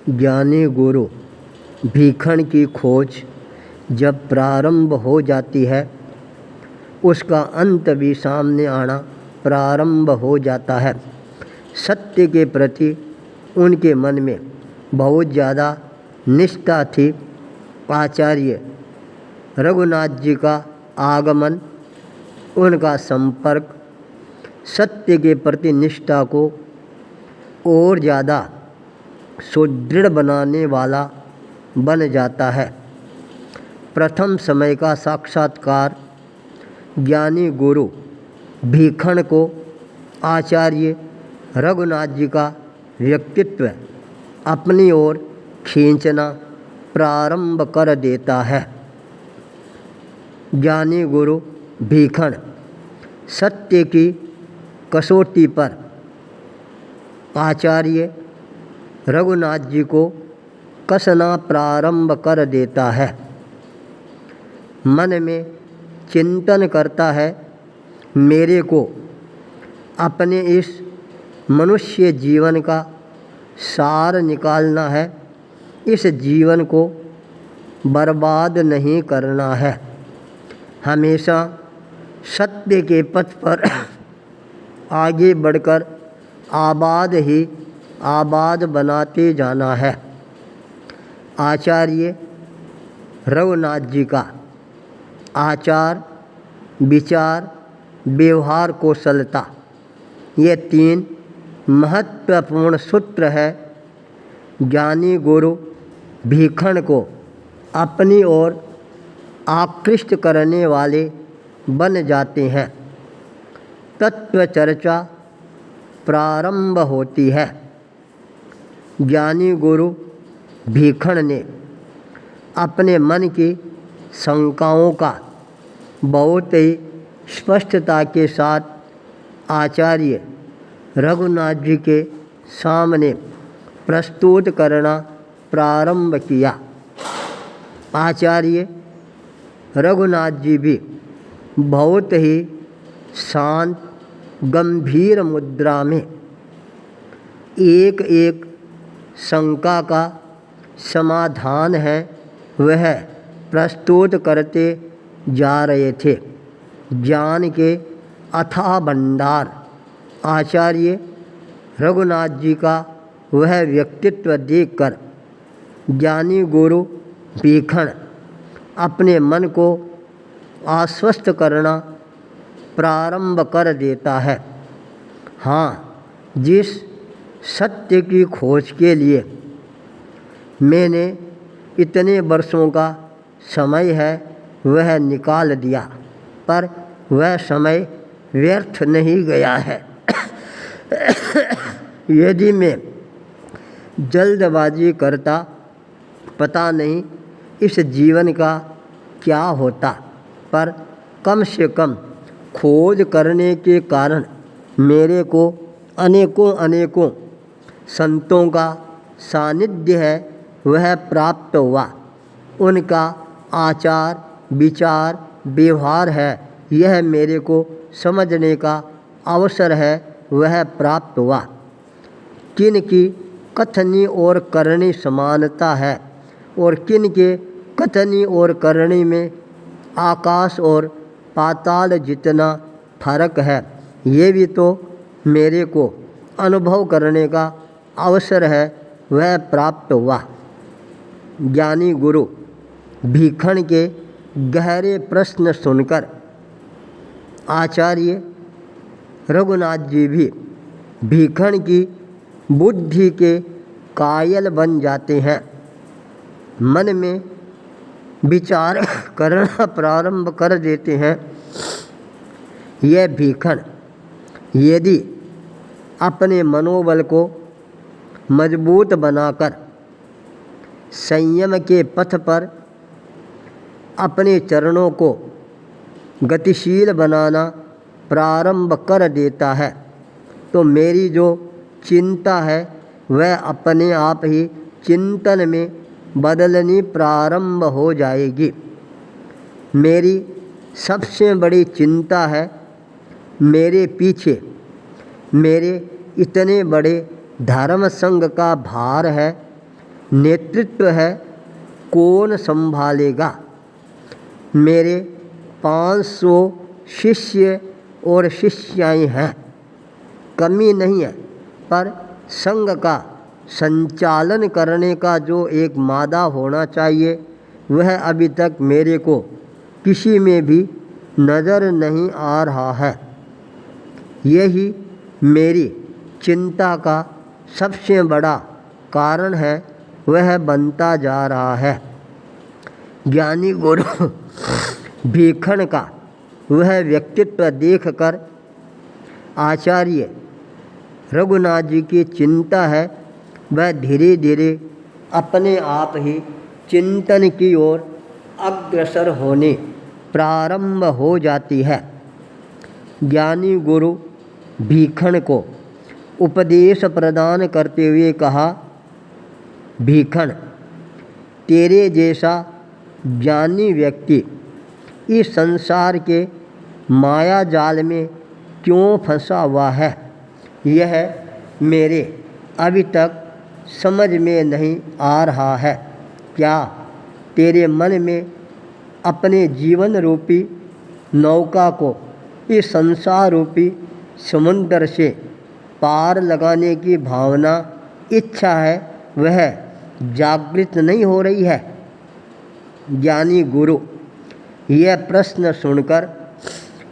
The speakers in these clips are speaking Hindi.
ज्ञानी गुरु भीखण की खोज जब प्रारंभ हो जाती है, उसका अंत भी सामने आना प्रारंभ हो जाता है। सत्य के प्रति उनके मन में बहुत ज़्यादा निष्ठा थी। आचार्य रघुनाथ जी का आगमन, उनका संपर्क सत्य के प्रति निष्ठा को और ज़्यादा सुदृढ़ बनाने वाला बन जाता है। प्रथम समय का साक्षात्कार ज्ञानी गुरु भीखण को आचार्य रघुनाथ जी का व्यक्तित्व अपनी ओर खींचना प्रारंभ कर देता है। ज्ञानी गुरु भीखण सत्य की कसौटी पर आचार्य रघुनाथ जी को कसना प्रारंभ कर देता है। मन में चिंतन करता है, मेरे को अपने इस मनुष्य जीवन का सार निकालना है, इस जीवन को बर्बाद नहीं करना है, हमेशा सत्य के पथ पर आगे बढ़कर आबाद ही आबाद बनाते जाना है। आचार्य रघुनाथ जी का आचार, विचार, व्यवहार कौशलता, ये 3 महत्वपूर्ण सूत्र है ज्ञानी गुरु भीखण को अपनी ओर आकृष्ट करने वाले बन जाते हैं। तत्व चर्चा प्रारंभ होती है। ज्ञानी गुरु भीखण ने अपने मन की शंकाओं का बहुत ही स्पष्टता के साथ आचार्य रघुनाथ जी के सामने प्रस्तुत करना प्रारंभ किया। आचार्य रघुनाथ जी भी बहुत ही शांत गंभीर मुद्रा में एक एक शंका का समाधान है वह प्रस्तुत करते जा रहे थे। ज्ञान के अथाह भंडार आचार्य रघुनाथ जी का वह व्यक्तित्व देखकर ज्ञानी गुरु भीखण अपने मन को आश्वस्त करना प्रारंभ कर देता है। हाँ, जिस सत्य की खोज के लिए मैंने इतने वर्षों का समय है वह निकाल दिया, पर वह समय व्यर्थ नहीं गया है। यदि मैं जल्दबाजी करता, पता नहीं इस जीवन का क्या होता, पर कम से कम खोज करने के कारण मेरे को अनेकों संतों का सानिध्य है वह प्राप्त हुआ। उनका आचार, विचार, व्यवहार है यह मेरे को समझने का अवसर है वह प्राप्त हुआ। किन की कथनी और करनी समानता है और किन के कथनी और करनी में आकाश और पाताल जितना फर्क है, ये भी तो मेरे को अनुभव करने का अवसर है वह प्राप्त हुआ। ज्ञानी गुरु भीखण के गहरे प्रश्न सुनकर आचार्य रघुनाथ जी भी भीखण की बुद्धि के कायल बन जाते हैं। मन में विचार करना प्रारंभ कर देते हैं। यह भीखण यदि अपने मनोबल को मजबूत बनाकर संयम के पथ पर अपने चरणों को गतिशील बनाना प्रारंभ कर देता है, तो मेरी जो चिंता है वह अपने आप ही चिंतन में बदलनी प्रारंभ हो जाएगी। मेरी सबसे बड़ी चिंता है मेरे पीछे मेरे इतने बड़े धर्म संघ का भार है, नेतृत्व है कौन संभालेगा। मेरे 500 शिष्य और शिष्याएं हैं, कमी नहीं है, पर संघ का संचालन करने का जो एक मादा होना चाहिए वह अभी तक मेरे को किसी में भी नज़र नहीं आ रहा है। यही मेरी चिंता का सबसे बड़ा कारण है, वह बनता जा रहा है। ज्ञानी गुरु भीखन का वह व्यक्तित्व देखकर आचार्य रघुनाथ जी की चिंता है वह धीरे धीरे अपने आप ही चिंतन की ओर अग्रसर होने प्रारंभ हो जाती है। ज्ञानी गुरु भीखन को उपदेश प्रदान करते हुए कहा, भीखन, तेरे जैसा ज्ञानी व्यक्ति इस संसार के माया जाल में क्यों फंसा हुआ है, यह मेरे अभी तक समझ में नहीं आ रहा है। क्या तेरे मन में अपने जीवन रूपी नौका को इस संसार रूपी समुद्र से पार लगाने की भावना, इच्छा है, वह जागृत नहीं हो रही है? ज्ञानी गुरु यह प्रश्न सुनकर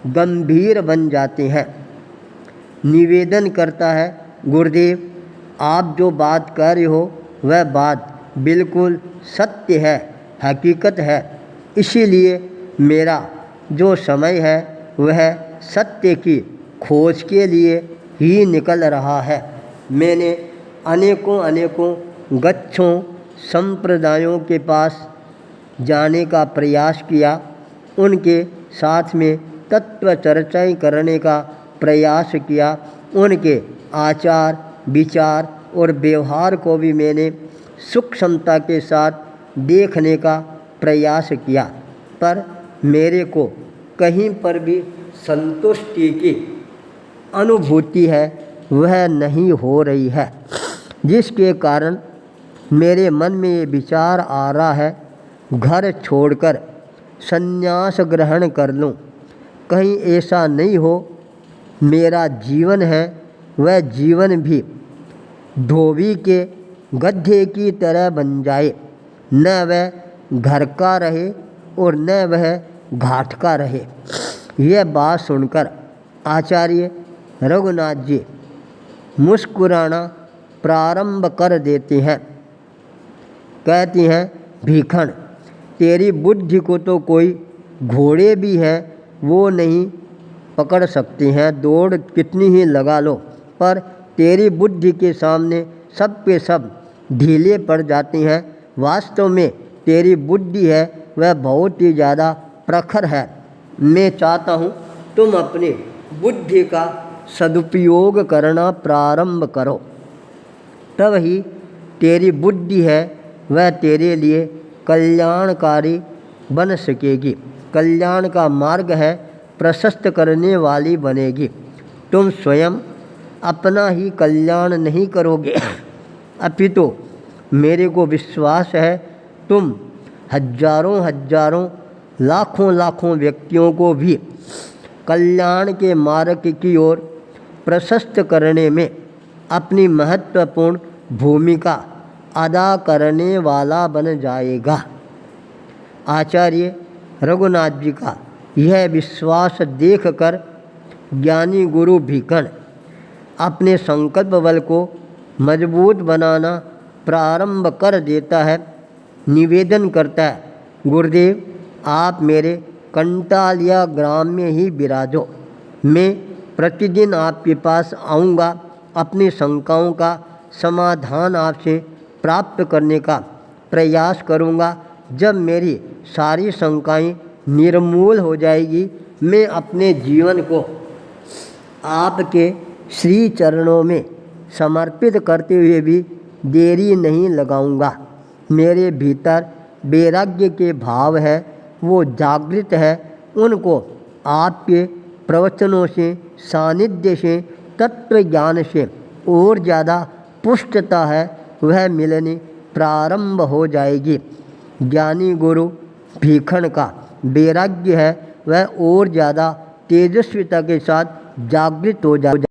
गंभीर बन जाते हैं। निवेदन करता है, गुरुदेव, आप जो बात कर रहे हो वह बात बिल्कुल सत्य है, हकीकत है। इसीलिए मेरा जो समय है वह सत्य की खोज के लिए ही निकल रहा है। मैंने अनेकों गच्छों संप्रदायों के पास जाने का प्रयास किया, उनके साथ में तत्व चर्चाएं करने का प्रयास किया, उनके आचार विचार और व्यवहार को भी मैंने सूक्ष्मता के साथ देखने का प्रयास किया, पर मेरे को कहीं पर भी संतुष्टि की अनुभूति है वह नहीं हो रही है, जिसके कारण मेरे मन में ये विचार आ रहा है, घर छोड़कर संन्यास ग्रहण कर लूं। कहीं ऐसा नहीं हो मेरा जीवन है वह जीवन भी धोबी के गड्ढे की तरह बन जाए, न वह घर का रहे और न वह घाट का रहे। यह बात सुनकर आचार्य रघुनाथ जी मुस्कुराना प्रारंभ कर देते हैं। कहती हैं, भीखन, तेरी बुद्धि को तो कोई घोड़े भी हैं वो नहीं पकड़ सकते हैं, दौड़ कितनी ही लगा लो, पर तेरी बुद्धि के सामने सब के सब ढीले पड़ जाते हैं। वास्तव में तेरी बुद्धि है वह बहुत ही ज़्यादा प्रखर है। मैं चाहता हूँ तुम अपनी बुद्धि का सदुपयोग करना प्रारंभ करो, तब ही तेरी बुद्धि है वह तेरे लिए कल्याणकारी बन सकेगी, कल्याण का मार्ग है प्रशस्त करने वाली बनेगी। तुम स्वयं अपना ही कल्याण नहीं करोगे, अपितु मेरे को विश्वास है तुम हजारों लाखों व्यक्तियों को भी कल्याण के मार्ग की ओर प्रशस्त करने में अपनी महत्वपूर्ण भूमिका अदा करने वाला बन जाएगा। आचार्य रघुनाथ जी का यह विश्वास देखकर ज्ञानी गुरु भीखन अपने संकल्प बल को मजबूत बनाना प्रारंभ कर देता है। निवेदन करता है, गुरुदेव, आप मेरे कंटालिया ग्राम में ही विराजो, मैं प्रतिदिन आपके पास आऊँगा, अपनी शंकाओं का समाधान आपसे प्राप्त करने का प्रयास करूँगा। जब मेरी सारी शंकाएं निर्मूल हो जाएगी, मैं अपने जीवन को आपके श्री चरणों में समर्पित करते हुए भी देरी नहीं लगाऊंगा। मेरे भीतर वैराग्य के भाव है वो जागृत है, उनको आपके प्रवचनों से, सानिध्य से, तत्व ज्ञान से और ज़्यादा पुष्टता है वह मिलने प्रारंभ हो जाएगी। ज्ञानी गुरु भीखण का वैराग्य है वह और ज़्यादा तेजस्विता के साथ जागृत हो जाए।